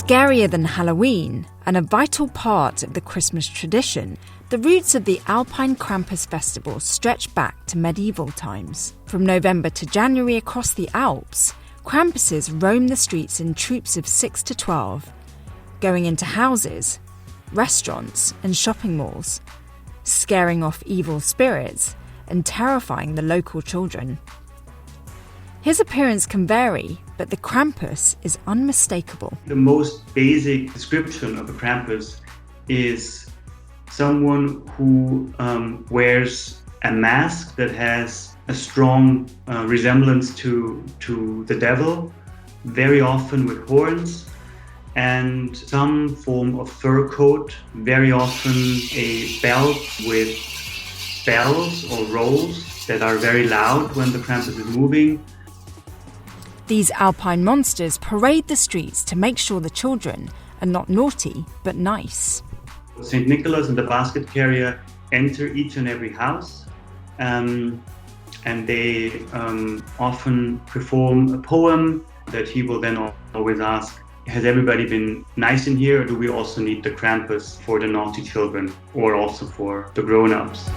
Scarier than Halloween, and a vital part of the Christmas tradition, the roots of the Alpine Krampus festival stretch back to medieval times. From November to January across the Alps, Krampuses roam the streets in troops of 6 to 12, going into houses, restaurants and shopping malls, scaring off evil spirits and terrifying the local children. His appearance can vary, but the Krampus is unmistakable. The most basic description of a Krampus is someone who wears a mask that has a strong resemblance to the devil, very often with horns, and some form of fur coat, very often a belt with bells or rolls that are very loud when the Krampus is moving. These alpine monsters parade the streets to make sure the children are not naughty, but nice. St. Nicholas and the basket carrier enter each and every house, and they often perform a poem that he will then always ask, has everybody been nice in here, or do we also need the Krampus for the naughty children, or also for the grown-ups?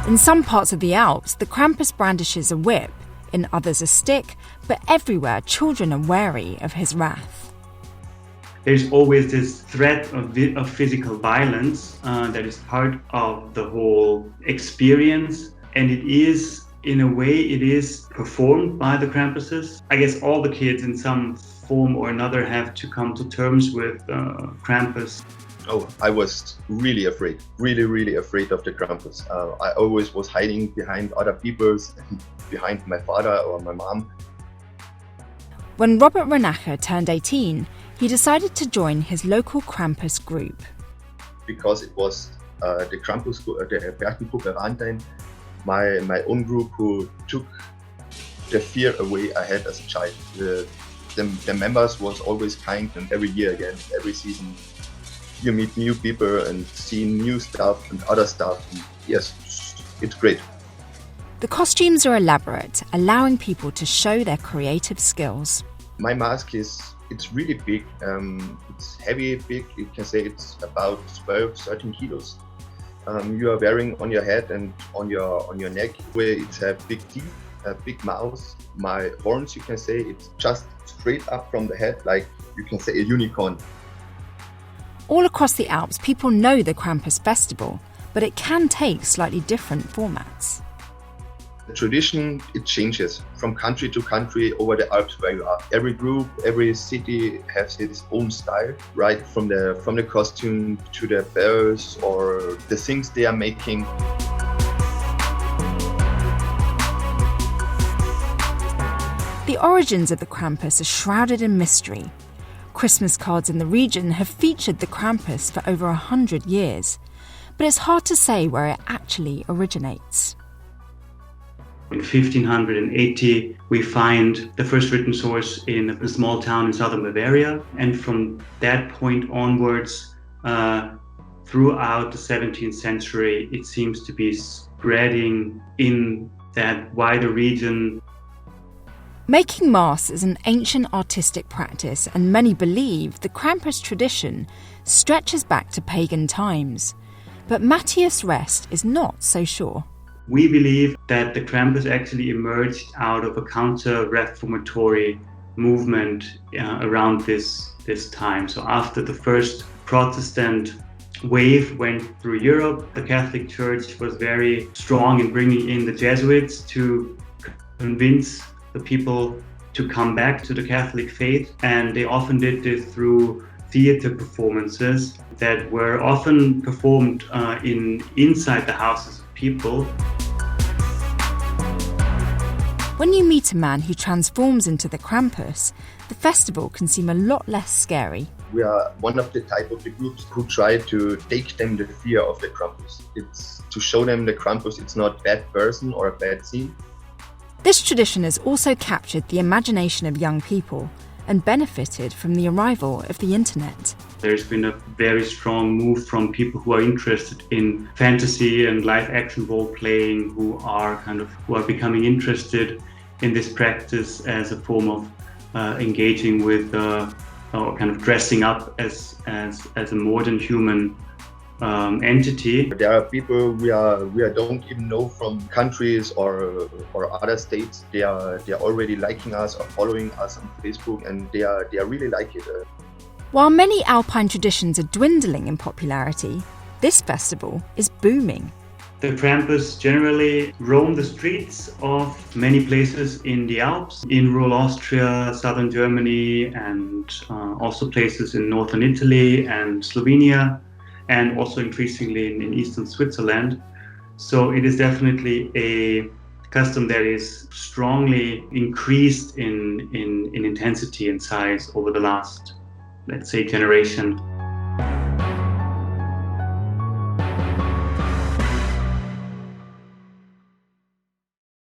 In some parts of the Alps, the Krampus brandishes a whip, in others a stick, but everywhere children are wary of his wrath. There's always this threat of physical violence that is part of the whole experience, and it is, in a way, it is performed by the Krampuses. I guess all the kids in some form or another have to come to terms with Krampus. Oh, I was really afraid, really afraid of the Krampus. I always was hiding behind other people's, behind my father or my mom. When Robert Renacher turned 18, he decided to join his local Krampus group. Because it was the Krampus, the Bergengruppe Rantain, my own group, who took the fear away I had as a child. The members was always kind, and every year again, every season, you meet new people and see new stuff and other stuff. And yes, it's great. The costumes are elaborate, allowing people to show their creative skills. My mask it's really big. It's heavy, big. You can say it's about 12, 13 kilos. You are wearing on your head and on your neck, where it's a big teeth, a big mouth. My horns, you can say, it's just straight up from the head, like you can say a unicorn. All across the Alps, people know the Krampus festival, but it can take slightly different formats. The tradition, it changes from country to country over the Alps where you are. Every group, every city has its own style, right? From the costume to the bells or the things they are making. The origins of the Krampus are shrouded in mystery. Christmas cards in the region have featured the Krampus for over 100 years, but it's hard to say where it actually originates. In 1580, we find the first written source in a small town in southern Bavaria, and from that point onwards, throughout the 17th century, it seems to be spreading in that wider region. Making masks is an ancient artistic practice, and many believe the Krampus tradition stretches back to pagan times. But Matthias Rest is not so sure. We believe that the Krampus actually emerged out of a counter-reformatory movement around this time. So after the first Protestant wave went through Europe, the Catholic Church was very strong in bringing in the Jesuits to convince the people to come back to the Catholic faith, and they often did this through theater performances that were often performed inside the houses of people. When you meet a man who transforms into the Krampus, the festival can seem a lot less scary. We are one of the type of the groups who try to take them the fear of the Krampus. It's to show them the Krampus, it's not a bad person or a bad scene. This tradition has also captured the imagination of young people and benefited from the arrival of the internet. There's been a very strong move from people who are interested in fantasy and live action role playing, who are becoming interested in this practice as a form of engaging with or kind of dressing up as a modern human entity. There are people we don't even know from countries or other states. They are already liking us or following us on Facebook, and they are really like it. While many alpine traditions are dwindling in popularity, this festival is booming. The Krampus generally roam the streets of many places in the Alps, in rural Austria, southern Germany, and also places in northern Italy and Slovenia, and also increasingly in eastern Switzerland. So it is definitely a custom that is strongly increased in intensity and size over the last, let's say, generation.